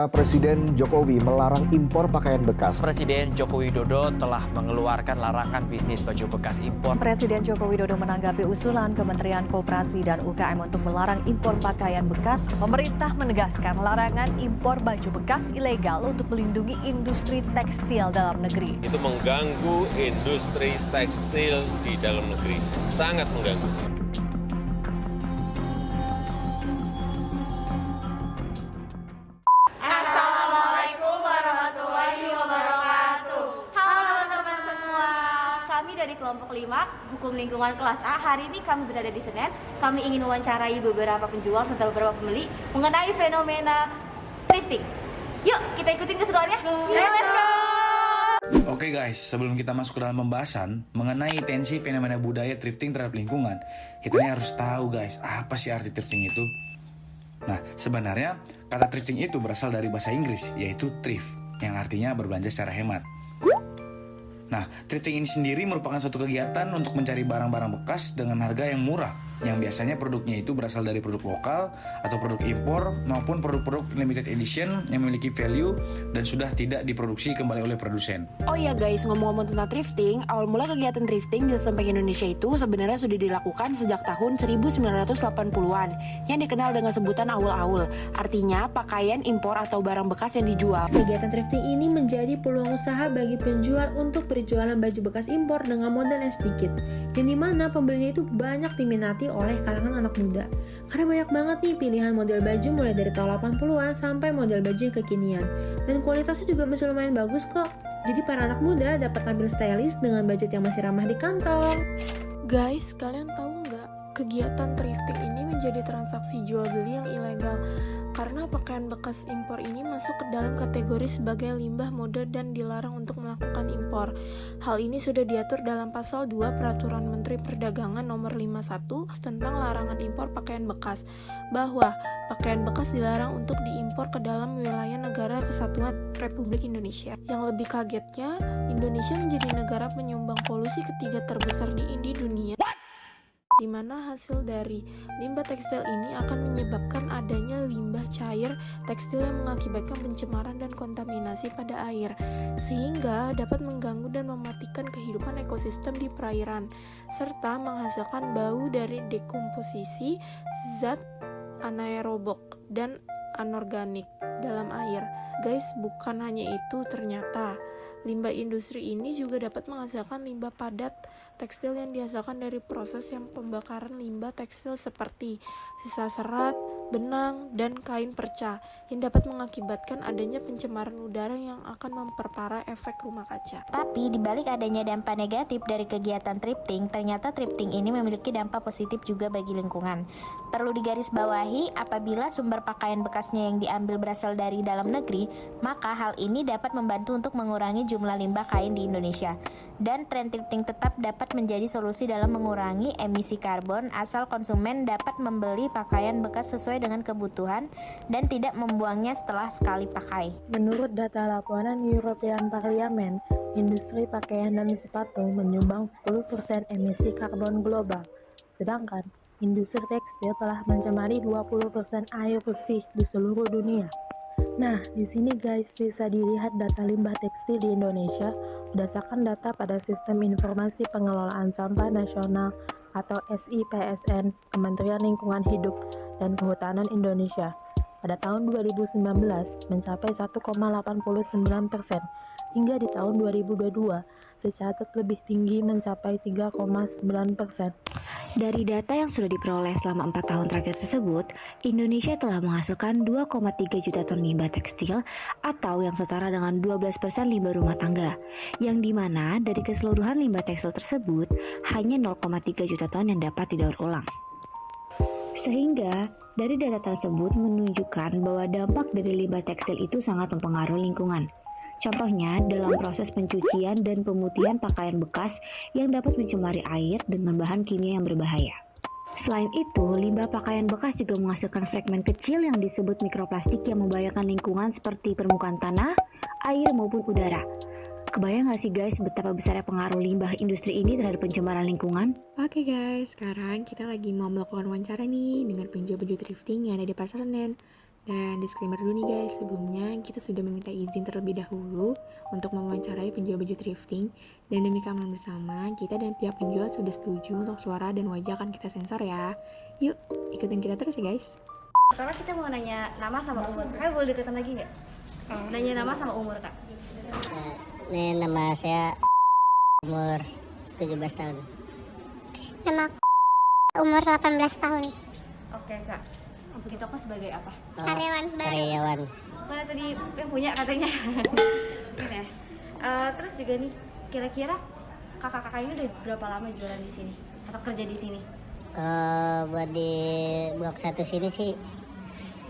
Presiden Jokowi melarang impor pakaian bekas. Presiden Joko Widodo telah mengeluarkan larangan bisnis baju bekas impor. Presiden Joko Widodo menanggapi usulan Kementerian Koperasi dan UKM untuk melarang impor pakaian bekas. Pemerintah menegaskan larangan impor baju bekas ilegal untuk melindungi industri tekstil dalam negeri. Itu mengganggu industri tekstil di dalam negeri, sangat mengganggu. Assalamualaikum warahmatullahi wabarakatuh. Halo teman-teman semua. Kami dari kelompok 5 Hukum Lingkungan kelas A. Hari ini kami berada di Senen. Kami ingin mewawancarai beberapa penjual serta beberapa pembeli mengenai fenomena thrifting. Yuk, kita ikutin keseruannya. Let's go. Oke guys, sebelum kita masuk ke dalam pembahasan mengenai tensi fenomena budaya thrifting terhadap lingkungan, kita ini harus tahu guys, apa sih arti thrifting itu? Nah, sebenarnya kata thrifting itu berasal dari bahasa Inggris, yaitu thrift, yang artinya berbelanja secara hemat. Nah, thrifting ini sendiri merupakan suatu kegiatan untuk mencari barang-barang bekas dengan harga yang murah, yang biasanya produknya itu berasal dari produk lokal atau produk impor maupun produk-produk limited edition yang memiliki value dan sudah tidak diproduksi kembali oleh produsen. Oh ya guys, ngomong-ngomong tentang thrifting, awal mula kegiatan thrifting di samping Indonesia itu sebenarnya sudah dilakukan sejak tahun 1980-an yang dikenal dengan sebutan aul-aul, artinya pakaian impor atau barang bekas yang dijual. Kegiatan thrifting ini menjadi peluang usaha bagi penjual untuk berjualan baju bekas impor dengan modal yang sedikit, yang dimana pembelinya itu banyak diminati oleh kalangan anak muda. Karena banyak banget nih pilihan model baju mulai dari tahun 80-an sampai model baju yang kekinian. Dan kualitasnya juga masih lumayan bagus kok. Jadi para anak muda dapat tampil stylish dengan budget yang masih ramah di kantong. Guys, kalian tahu nggak? Kegiatan thrifting ini menjadi transaksi jual beli yang ilegal karena pakaian bekas impor ini masuk ke dalam kategori sebagai limbah mode dan dilarang untuk melakukan impor. Hal ini sudah diatur dalam pasal 2 Peraturan Menteri Perdagangan Nomor 51 tentang larangan impor pakaian bekas, bahwa pakaian bekas dilarang untuk diimpor ke dalam wilayah negara kesatuan Republik Indonesia. Yang lebih kagetnya, Indonesia menjadi negara penyumbang polusi ketiga terbesar di dunia, di mana hasil dari limbah tekstil ini akan menyebabkan adanya limbah cair tekstil yang mengakibatkan pencemaran dan kontaminasi pada air, sehingga dapat mengganggu dan mematikan kehidupan ekosistem di perairan, serta menghasilkan bau dari dekomposisi zat anaerobik dan anorganik dalam air. Guys, bukan hanya itu, ternyata limbah industri ini juga dapat menghasilkan limbah padat tekstil yang dihasilkan dari proses yang pembakaran limbah tekstil seperti sisa serat, benang, dan kain perca yang dapat mengakibatkan adanya pencemaran udara yang akan memperparah efek rumah kaca. Tapi dibalik adanya dampak negatif dari kegiatan thrifting, ternyata thrifting ini memiliki dampak positif juga bagi lingkungan. Perlu digarisbawahi, apabila sumber pakaian bekasnya yang diambil berasal dari dalam negeri, maka hal ini dapat membantu untuk mengurangi jumlah limbah kain di Indonesia. Dan tren thrifting tetap dapat menjadi solusi dalam mengurangi emisi karbon asal konsumen dapat membeli pakaian bekas sesuai dengan kebutuhan dan tidak membuangnya setelah sekali pakai. Menurut data laporan European Parliament, industri pakaian dan sepatu menyumbang 10% emisi karbon global. Sedangkan industri tekstil telah mencemari 20% air bersih di seluruh dunia. Nah, di sini guys bisa dilihat data limbah tekstil di Indonesia berdasarkan data pada Sistem Informasi Pengelolaan Sampah Nasional atau SIPSN Kementerian Lingkungan Hidup dan Kehutanan Indonesia. Pada tahun 2019 mencapai 1,89%, hingga di tahun 2022 tercatat lebih tinggi mencapai 3,9%. Dari data yang sudah diperoleh selama 4 tahun terakhir tersebut, Indonesia telah menghasilkan 2,3 juta ton limbah tekstil atau yang setara dengan 12% limbah rumah tangga, yang dimana dari keseluruhan limbah tekstil tersebut hanya 0,3 juta ton yang dapat didaur ulang. Sehingga dari data tersebut menunjukkan bahwa dampak dari limbah tekstil itu sangat mempengaruhi lingkungan. Contohnya dalam proses pencucian dan pemutihan pakaian bekas yang dapat mencemari air dengan bahan kimia yang berbahaya. Selain itu, limbah pakaian bekas juga menghasilkan fragmen kecil yang disebut mikroplastik yang membahayakan lingkungan seperti permukaan tanah, air maupun udara. Kebayang gak sih guys betapa besarnya pengaruh limbah industri ini terhadap pencemaran lingkungan? Oke guys, sekarang kita lagi mau melakukan wawancara nih dengan penjual baju thrifting yang ada di Pasar Senen. Dan disclaimer dulu nih guys, sebelumnya kita sudah meminta izin terlebih dahulu untuk mewawancarai penjual baju thrifting. Dan demi keamanan bersama, kita dan pihak penjual sudah setuju untuk suara dan wajah akan kita sensor ya. Yuk, ikutin kita terus ya guys. Pertama kita mau nanya nama sama umur. Kakak boleh deketan lagi nggak? Nanya nama sama umur, Kak. Ini nama saya umur 17 tahun. Nama aku umur 18 tahun. Oke, Kak. Kita kok sebagai apa? Karyawan baru. Karyawan. Karena tadi yang punya katanya. Ini ya. Terus juga nih, kira-kira kakak-kakaknya udah berapa lama jualan di sini atau kerja di sini? Buat di blok 1 sini sih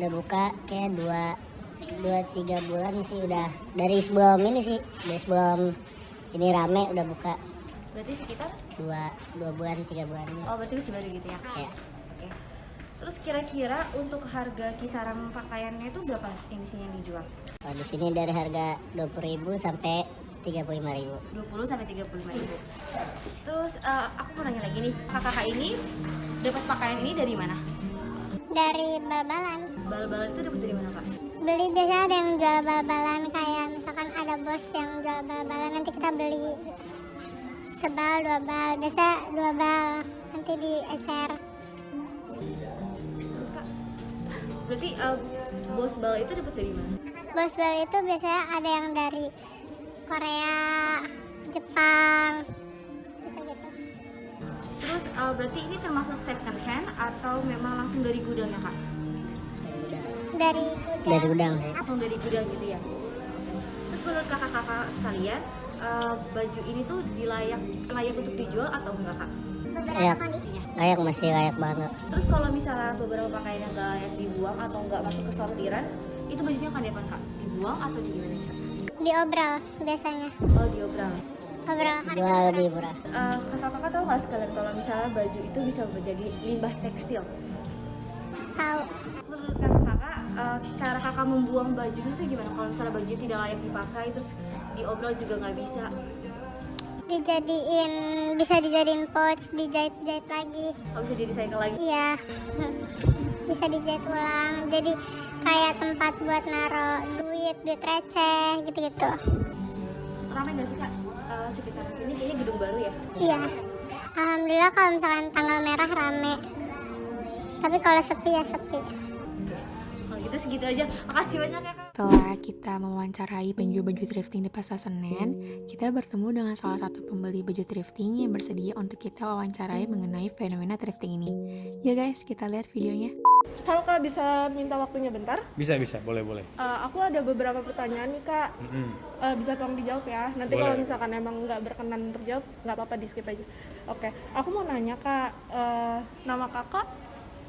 udah buka kayak 2-3 bulan sih udah. Dari sebelum ini sih, dari sebelum ini rame udah buka. Berarti sekitar 2 bulan 3 bulan. Oh, berarti masih baru gitu ya? Ya. Oke. Terus kira-kira untuk harga kisaran pakaiannya itu berapa yang di sini yang dijual? Di sini dari harga 20.000 sampai 35.000. 20 sampai 35.000. Terus aku mau nanya lagi nih, kakak ini dapat pakaian ini dari mana? Dari bal-balan. Bal-balan itu dapat dari mana, Kak? Beli biasa ada yang jual bal-balan, kayak misalkan ada bos yang jual bal-balan, nanti kita beli sebal 2 bal, biasa 2 bal, nanti diecer. Terus Kak, berarti bos bal itu dapat dari mana? Bos bal itu biasanya ada yang dari Korea, Jepang, gitu-gitu. Terus berarti ini termasuk second hand atau memang langsung dari gudangnya, Kak? Dari gudang sih. Langsung dari gudang gitu ya. Terus menurut kakak-kakak sekalian, baju ini tuh layak untuk dijual atau enggak, Kak? Layak. Kondisinya. Layak, masih layak banget. Terus kalau misalnya beberapa pakaian yang nggak layak dibuang atau nggak masuk ke sortiran, itu bajunya akan diapain, Kak? Dibuang atau di gimana, Kak? diobral biasanya. Oh, diobral. Obral. Jual lebih murah. Kakak-kakak tahu nggak sekalian kalau misalnya baju itu bisa menjadi limbah tekstil? Tahu. Menurut kakak, cara kakak membuang baju itu gimana? Kalau misalnya baju tidak layak dipakai, terus diobral juga nggak bisa? Bisa dijadiin pouch, dijahit-jahit lagi. Oh, bisa di-recycle lagi? Iya. Bisa dijahit ulang. Jadi kayak tempat buat naro duit receh gitu-gitu. Terus ramai nggak sih, Kak? Sekitar sini kayaknya gedung baru ya? Iya. Alhamdulillah kalau misalkan tanggal merah rame. Tapi kalau sepi ya sepi. Kalau gitu segitu aja. Makasih banyak ya, Kak. Setelah kita mewawancarai penjual baju thrifting di Pasar Senen, kita bertemu dengan salah satu pembeli baju thrifting yang bersedia untuk kita wawancarai mengenai fenomena thrifting ini. Yuk guys, kita lihat videonya. Halo Kak, bisa minta waktunya bentar? Bisa, boleh. Aku ada beberapa pertanyaan nih Kak. Bisa tolong dijawab ya. Nanti Boleh. kalau misalkan emang nggak berkenan terjawab, nggak apa-apa, di skip aja. Oke, aku mau nanya Kak, nama kakak?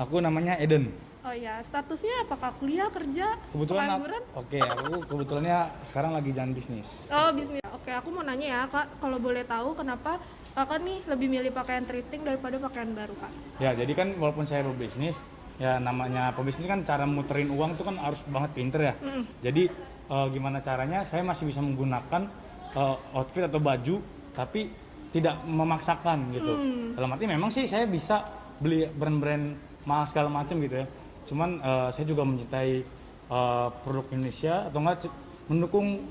Aku namanya Eden. Oh iya, statusnya apakah kuliah, kerja, Kebetulan pengangguran? aku kebetulannya sekarang lagi jalan bisnis. Oh, bisnis. Oke, aku mau nanya ya Kak, kalau boleh tahu kenapa kakak nih lebih milih pakaian thrifting daripada pakaian baru Kak? Ya, jadi kan walaupun saya pebisnis, ya namanya pebisnis kan cara muterin uang tuh kan harus banget pinter ya. Jadi gimana caranya saya masih bisa menggunakan outfit atau baju tapi tidak memaksakan gitu. Dalam arti memang sih saya bisa beli brand-brand mahal segala macam gitu ya. Cuman saya juga mencintai produk Indonesia atau enggak mendukung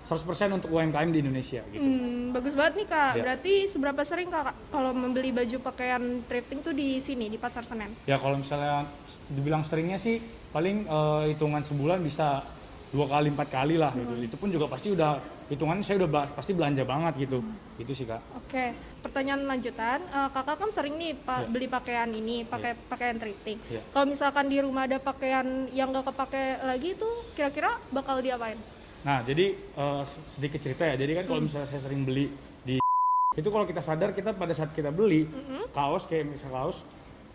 100% untuk UMKM di Indonesia gitu. Bagus banget nih Kak. Ya. Berarti seberapa sering Kak kalau membeli baju pakaian thrifting tuh di sini, di Pasar Senen? Ya kalau misalnya dibilang seringnya sih paling hitungan sebulan bisa 2 kali 4 kali lah gitu. Itu pun juga pasti udah hitungannya saya udah pasti belanja banget gitu. Itu sih Kak. Oke, pertanyaan lanjutan. Kakak kan sering nih beli pakaian ini, pakaian thrifting. Kalau misalkan di rumah ada pakaian yang gak kepake lagi tuh kira-kira bakal diapain? Nah jadi sedikit cerita ya. Jadi kan kalau misalnya saya sering beli di itu kalau kita sadar kita pada saat kita beli kaos kayak misal kaos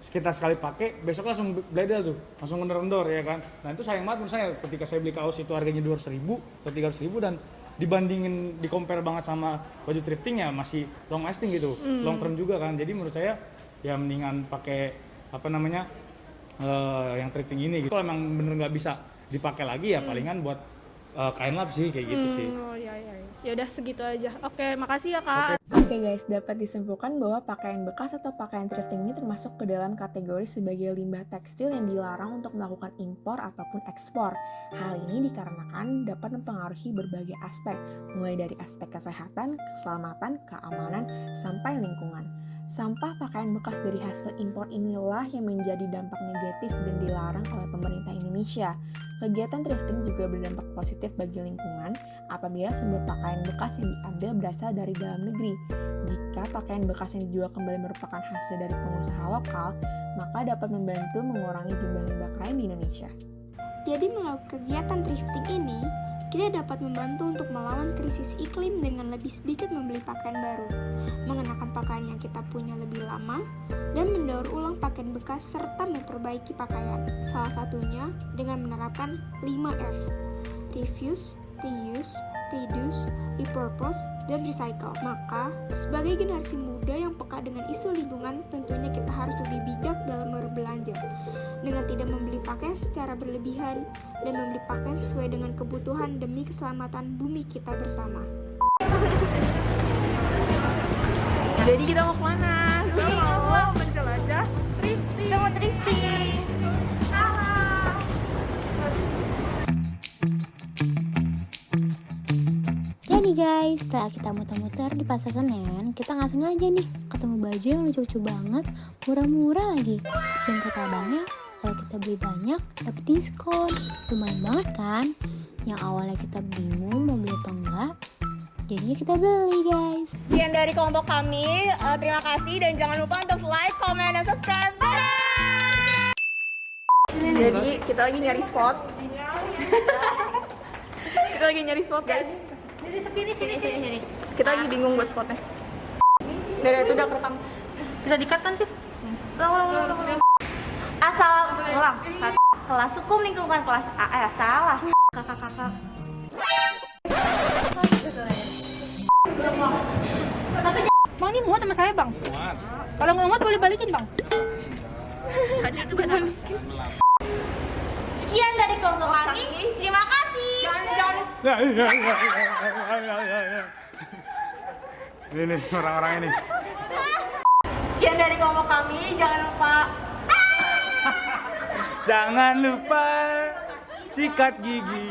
kita sekali pakai besok langsung bledel tuh, langsung kendor-kendor ya kan. Nah itu sayang banget menurut saya ketika saya beli kaos itu harganya 200.000 atau 300.000 dan dibandingin di compare banget sama baju thrifting ya masih long lasting gitu, long term juga kan. Jadi menurut saya ya mendingan pakai apa namanya yang thrifting ini gitu. Kalau emang bener nggak bisa dipakai lagi ya palingan buat kain lap sih kayak gitu sih. Oh iya. Ya udah segitu aja. Oke, makasih ya Kak. Oke guys, dapat disimpulkan bahwa pakaian bekas atau pakaian thrifting ini termasuk ke dalam kategori sebagai limbah tekstil yang dilarang untuk melakukan impor ataupun ekspor. Hal ini dikarenakan dapat mempengaruhi berbagai aspek, mulai dari aspek kesehatan, keselamatan, keamanan, sampai lingkungan. Sampah pakaian bekas dari hasil impor inilah yang menjadi dampak negatif dan dilarang oleh pemerintah Indonesia. Kegiatan thrifting juga berdampak positif bagi lingkungan apabila sumber pakaian bekas yang diambil berasal dari dalam negeri. Jika pakaian bekas yang dijual kembali merupakan hasil dari pengusaha lokal, maka dapat membantu mengurangi jumlah limbah kain di Indonesia. Jadi melalui kegiatan thrifting ini, kita dapat membantu untuk melawan krisis iklim dengan lebih sedikit membeli pakaian baru, mengenakan pakaian yang kita punya lebih lama, dan mendaur ulang pakaian bekas serta memperbaiki pakaian. Salah satunya dengan menerapkan 5R: refuse, reuse, reduce, repurpose, dan recycle. Maka, sebagai generasi muda yang peka dengan isu lingkungan, tentunya kita harus lebih bijak dalam berbelanja, dengan tidak membeli pakaian secara berlebihan dan membeli pakaian sesuai dengan kebutuhan demi keselamatan bumi kita bersama. Jadi kita mau kemana? Kita mau menjelajah thrifting. Kita mau thrifting. Jadi guys, setelah kita muter-muter di Pasar Senen, kita nggak sengaja nih ketemu baju yang lucu-lucu banget, murah-murah lagi. Dan kata abangnya, kalau kita beli banyak, dapet diskon. Lumayan banget kan? Yang awalnya kita bingung mau beli atau enggak, jadinya kita beli guys. Sekian dari kelompok kami, terima kasih dan jangan lupa untuk like, comment, dan subscribe. Jadi kita lagi nyari spot. Kita lagi nyari spot guys. Sini. Kita lagi bingung buat spotnya. Dari itu udah kerekam. Bisa di-cut kan sih? Ulang. Ulang. Kelas hukum lingkungan kelas A. Salah. Kakak. Bang, ini muat sama saya bang? Muat. Kalau nggak muat boleh balikin bang? Tadi itu kan Sekian dari kelompok kami. Terima kasih. Ini orang-orang ini. Sekian dari kelompok kami, jangan lupa. Jangan lupa sikat gigi.